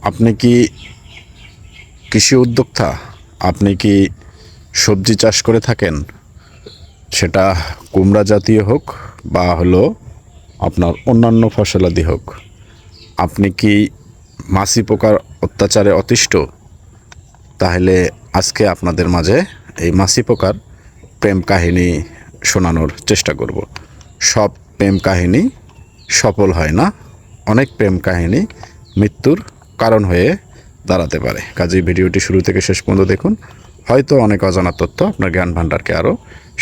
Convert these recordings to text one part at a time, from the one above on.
আপনি কি কৃষি উদ্যোক্তা? আপনি কি সবজি চাষ করে থাকেন? সেটা কুমড়া জাতীয় হোক বা হলো আপনার অন্যান্য ফসলাদি হোক। আপনি কি মাছি পোকার অত্যাচারে অতিষ্ঠ? তাহলে আজকে আপনাদের মাঝে এই মাছি পোকার প্রেম কাহিনী শোনানোর চেষ্টা করব। সব প্রেম কাহিনী সফল হয় না, অনেক প্রেম কাহিনী মৃত্যুর কারণ হয়ে দাঁড়াতে পারে। কাজেই ভিডিওটি শুরু থেকে শেষ পর্যন্ত দেখুন, হয়তো অনেক অজানা তথ্য আপনার জ্ঞান ভাণ্ডারকে আরও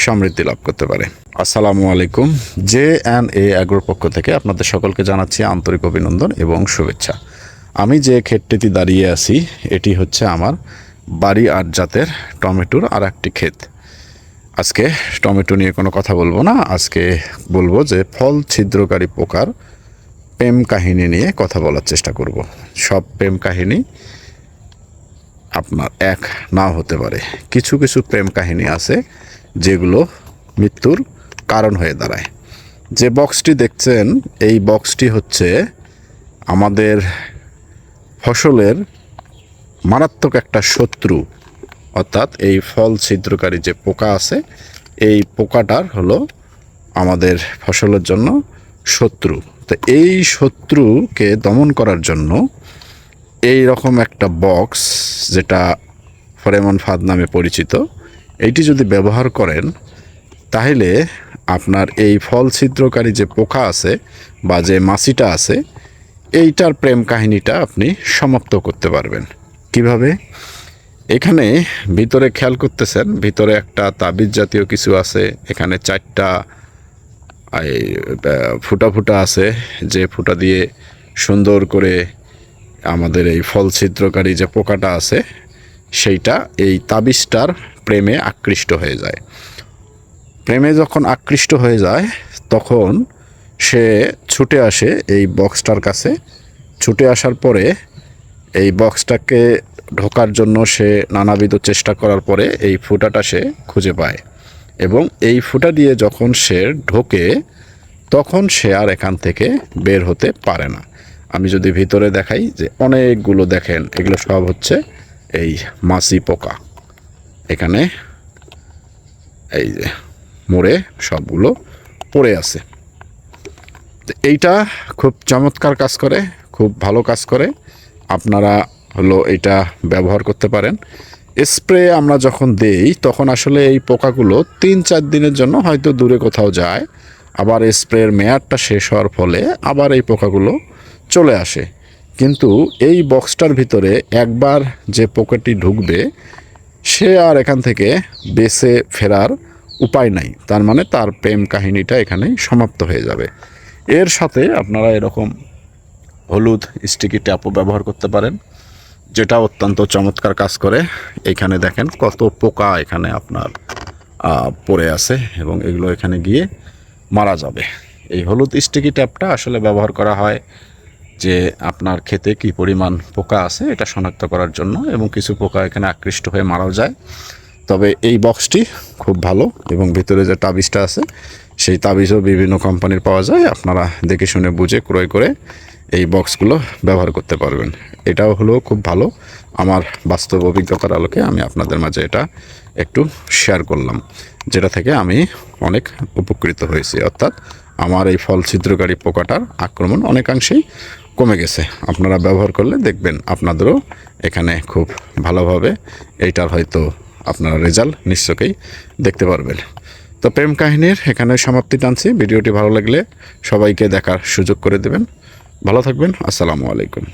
সমৃদ্ধি লাভ করতে পারে। আসসালামু আলাইকুম। JNA অ্যাগ্রোর পক্ষ থেকে আপনাদের সকলকে জানাচ্ছি আন্তরিক অভিনন্দন এবং শুভেচ্ছা। আমি যে ক্ষেতটিতে দাঁড়িয়ে আছি এটি হচ্ছে আমার বাড়ি আট জাতের টমেটোর আর একটি ক্ষেত। আজকে টমেটো নিয়ে কোনো কথা বলবো না, আজকে বলবো যে ফল ছিদ্রকারী পোকার প্রেম কাহিনী নিয়ে কথা বলার চেষ্টা করব। সব প্রেম কাহিনী আপনার এক নাও হতে পারে, কিছু কিছু প্রেম কাহিনী আছে যেগুলো মৃত্যুর কারণ হয়ে দাঁড়ায়। যে বক্সটি দেখছেন এই বক্সটি হচ্ছে আমাদের ফসলের মারাত্মক একটা শত্রু, অর্থাৎ এই ফল ছিদ্রকারী যে পোকা আছে এই পোকাটার হলো আমাদের ফসলের জন্য শত্রু। তো এই শত্রুকে দমন করার জন্য এই রকম একটা বক্স, যেটা ফেরোমন ফাঁদ নামে পরিচিত, এইটি যদি ব্যবহার করেন তাহলে আপনার এই ফল ছিদ্রকারী যে পোকা আছে বা যে মাছিটা আছে এইটার প্রেম কাহিনীটা আপনি সমাপ্ত করতে পারবেন। কিভাবে? এখানে ভিতরে খেয়াল করতেছেন, ভিতরে একটা তাবিজ জাতীয় কিছু আছে। এখানে 4টা ফুটা ফুটা আছে, যে ফুটা দিয়ে সুন্দর করে আমাদের এই ফল ছিদ্রকারী যে পোকাটা আছে সেইটা এই তাবিজটার প্রেমে আকৃষ্ট হয়ে যায়। প্রেমে যখন আকৃষ্ট হয়ে যায় তখন সে ছুটে আসে এই বক্সটার কাছে। ছুটে আসার পরে এই বক্সটাকে ঢোকার জন্য সে নানাবিধ চেষ্টা করার পরে এই ফুটাটা সে খুঁজে পায়, এবং এই ফুটা দিয়ে যখন সে ঢোকে তখন সে আর এখান থেকে বের হতে পারে না। আমি যদি ভিতরে দেখাই যে অনেকগুলো, দেখেন এগুলো সব হচ্ছে এই মাছি পোকা। এখানে এই যে মরে সবগুলো পড়ে আছে। এইটা খুব চমৎকার কাজ করে, খুব ভালো কাজ করে। আপনারা হলো এটা ব্যবহার করতে পারেন। স্প্রে আমরা যখন দেই তখন আসলে এই পোকাগুলো 3-4 দিনের জন্য হয়তো দূরে কোথাও যায়, আবার স্প্রের মেয়াদটা শেষ হওয়ার ফলে আবার এই পোকাগুলো চলে আসে। কিন্তু এই বক্সটার ভিতরে একবার যে পোকাটি ঢুকবে সে আর এখান থেকে বেঁচে ফেরার উপায় নাই। তার মানে তার প্রেম কাহিনীটা এখানেই সমাপ্ত হয়ে যাবে। এর সাথে আপনারা এরকম হলুদ স্টিকি ট্যাপও ব্যবহার করতে পারেন, যেটা অত্যন্ত চমৎকার কাজ করে। এখানে দেখেন কত পোকা এখানে আপনার পড়ে আছে, এবং এগুলো এখানে গিয়ে মারা যাবে। এই হলুদ স্টিকি ট্যাপটা আসলে ব্যবহার করা হয় যে আপনার ক্ষেতে কী পরিমাণ পোকা আছে এটা শনাক্ত করার জন্য, এবং কিছু পোকা এখানে আকৃষ্ট হয়ে মারাও যায়। তবে এই বক্সটি খুব ভালো, এবং ভিতরে যে তাবিজটা আছে সেই তাবিজও বিভিন্ন কোম্পানির পাওয়া যায়। আপনারা দেখে শুনে বুঝে ক্রয় করে এই বক্সগুলো ব্যবহার করতে পারবেন। এটাও হলো খুব ভালো। আমার বাস্তব অভিজ্ঞতার আলোকে আমি আপনাদের মাঝে এটা একটু শেয়ার করলাম, যেটা থেকে আমি অনেক উপকৃত হয়েছি। অর্থাৎ আমার এই ফল ছিদ্রকারী পোকাটার আক্রমণ অনেকাংশেই কমে গেছে। আপনারা ব্যবহার করলে দেখবেন আপনাদেরও এখানে খুব ভালোভাবে এইটার হয়তো আপনারা রেজাল্ট নিশ্চয়ই দেখতে পারবেন। তো প্রেম কাহিনীর এখানে সমাপ্তি টানছি। ভিডিওটি ভালো লাগলে সবাইকে দেখার সুযোগ করে দেবেন। ভালো থাকবেন। আসসালামু আলাইকুম।